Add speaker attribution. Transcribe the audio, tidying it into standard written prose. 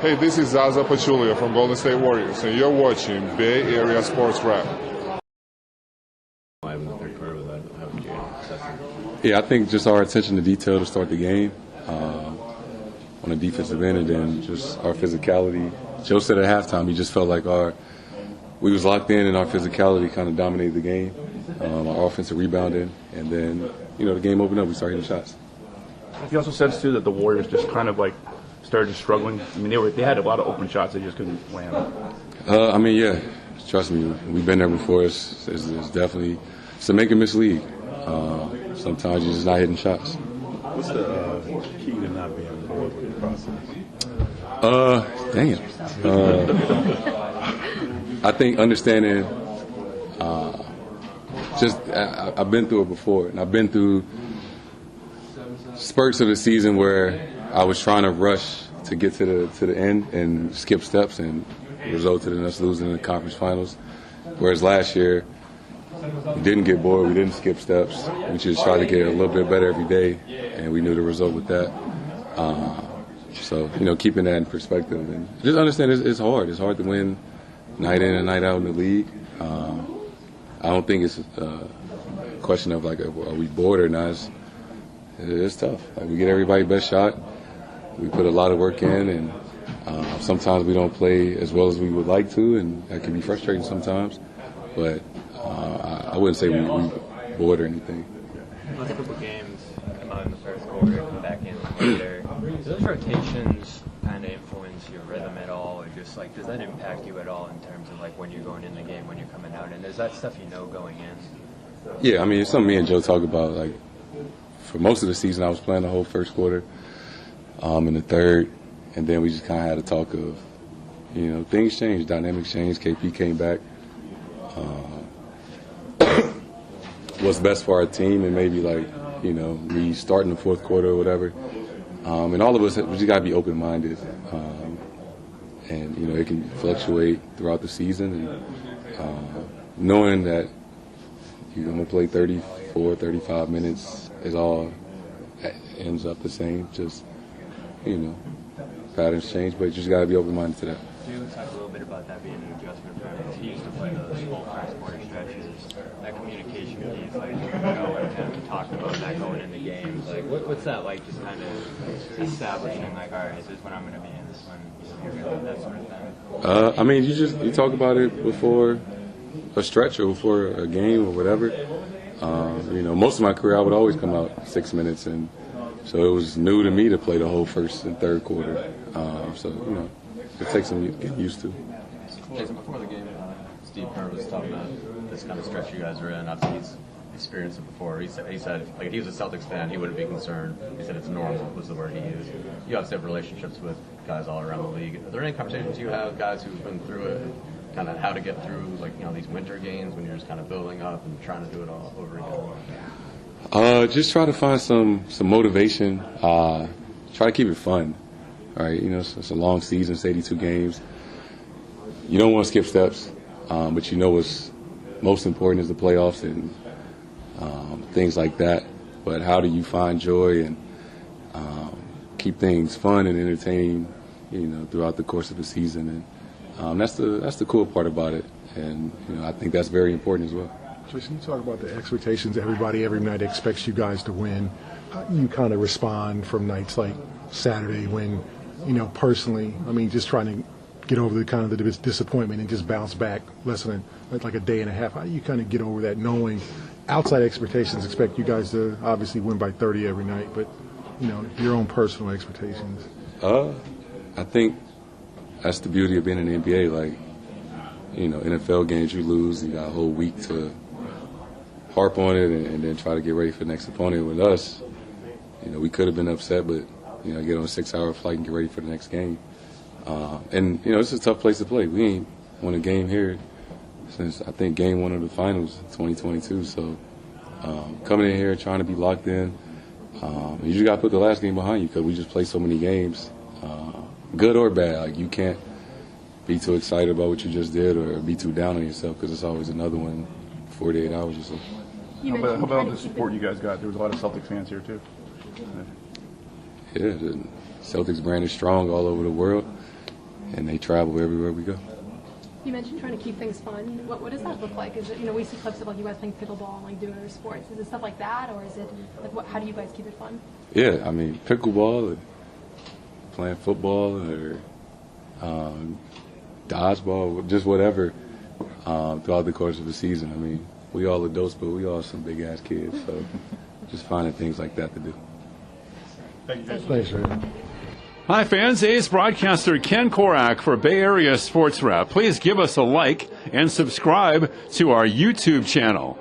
Speaker 1: Hey, this is Zaza Pachulia from Golden State Warriors, and you're watching Bay Area Sports Wrap.
Speaker 2: Yeah, I think just our attention to detail to start the game on the defensive end, and then just our physicality. Joe said at halftime he just felt like we was locked in, and our physicality kind of dominated the game. Our offensive rebounding, and then the game opened up. We started hitting shots.
Speaker 3: He also said too that the Warriors just kind of like started struggling. I mean, they had a lot of open shots they just couldn't land.
Speaker 2: Yeah, trust me, we've been there before. It's definitely a make and miss league. Sometimes you're just not hitting shots.
Speaker 4: What's the key to not being bored with the process?
Speaker 2: I think understanding. I've been through it before, and I've been through spurts of the season where I was trying to rush to get to the end and skip steps, and it resulted in us losing in the conference finals. Whereas last year, we didn't get bored, we didn't skip steps. We just tried to get a little bit better every day, and we knew the result with that. So keeping that in perspective and just understand it's hard. It's hard to win night in and night out in the league. I don't think it's a question of are we bored or not. It's tough. We get everybody's best shot. We put a lot of work in, and sometimes we don't play as well as we would like to, and that can be frustrating sometimes. But I wouldn't say we bored or anything.
Speaker 5: A couple games come out in the first quarter, come back in later. Do those rotations kind of influence your rhythm at all, or just does that impact you at all in terms of when you're going in the game, when you're coming out, and is that stuff going in?
Speaker 2: Yeah, it's something me and Joe talk about. For most of the season, I was playing the whole first quarter, in the third, and then we just kind of had a talk of, things changed, dynamics changed. KP came back. What's best for our team, and maybe we start in the fourth quarter or whatever. And all of us, we just got to be open-minded. And it can fluctuate throughout the season. And knowing that you're going to play 34, 35 minutes is all ends up the same. Just, patterns change, but you just got to be open-minded to that.
Speaker 5: Can you talk a little bit about that being an adjustment for him? He used to play those full first quarter stretches. That communication piece, and we talked about that going into games. What's that like? Just kind of establishing, all right, this is when I'm going to be in this one, that sort of thing.
Speaker 2: You talk about it before a stretch or before a game or whatever. Most of my career I would always come out 6 minutes, and so it was new to me to play the whole first and third quarter. It takes some getting used to.
Speaker 6: Jayson, before the game, Steve Kerr was talking about this kind of stretch you guys are in. Obviously, he's experienced it before. He said if he was a Celtics fan, he wouldn't be concerned. He said it's normal was the word he used. You obviously have relationships with guys all around the league. Are there any conversations you have with guys who've been through it, kind of how to get through these winter games when you're just kind of building up and trying to do it all over again?
Speaker 2: Just try to find some motivation. Try to keep it fun. All right, it's a long season, it's 82 games. You don't want to skip steps, but what's most important is the playoffs and things like that. But how do you find joy and keep things fun and entertaining, throughout the course of the season? And that's the cool part about it. And I think that's very important as well.
Speaker 7: Jayson, you talk about the expectations. Everybody every night expects you guys to win. How do you kind of respond from nights like Saturday when, personally, just trying to get over the kind of the disappointment and just bounce back less than a day and a half? How do you kind of get over that, knowing outside expectations expect you guys to obviously win by 30 every night, but your own personal expectations?
Speaker 2: I think that's the beauty of being in the NBA. NFL games you lose, you got a whole week to harp on it and then try to get ready for the next opponent. With us, we could have been upset, but get on a 6-hour flight and get ready for the next game. It's a tough place to play. We ain't won a game here since, I think, game 1 of the finals in 2022. So coming in here, trying to be locked in, you just got to put the last game behind you because we just play so many games, good or bad. You can't be too excited about what you just did or be too down on yourself because it's always another one 48 hours or so.
Speaker 3: How about the support you guys got? There was a lot of Celtics fans here, too.
Speaker 2: Yeah, the Celtics brand is strong all over the world. and they travel everywhere we go.
Speaker 8: You mentioned trying to keep things fun. What does that look like? Is it, we see clips of like you guys playing pickleball and like doing other sports. Is it stuff like that, or is it like how do you guys keep it fun?
Speaker 2: Yeah, I mean pickleball, or playing football, or dodgeball, just whatever throughout the course of the season. I mean, we all adults, but we all some big ass kids, so just finding things like that to do.
Speaker 7: Thanks, Ray.
Speaker 9: Hi, fans. A's broadcaster Ken Korak for Bay Area Sports Wrap. Please give us a like and subscribe to our YouTube channel.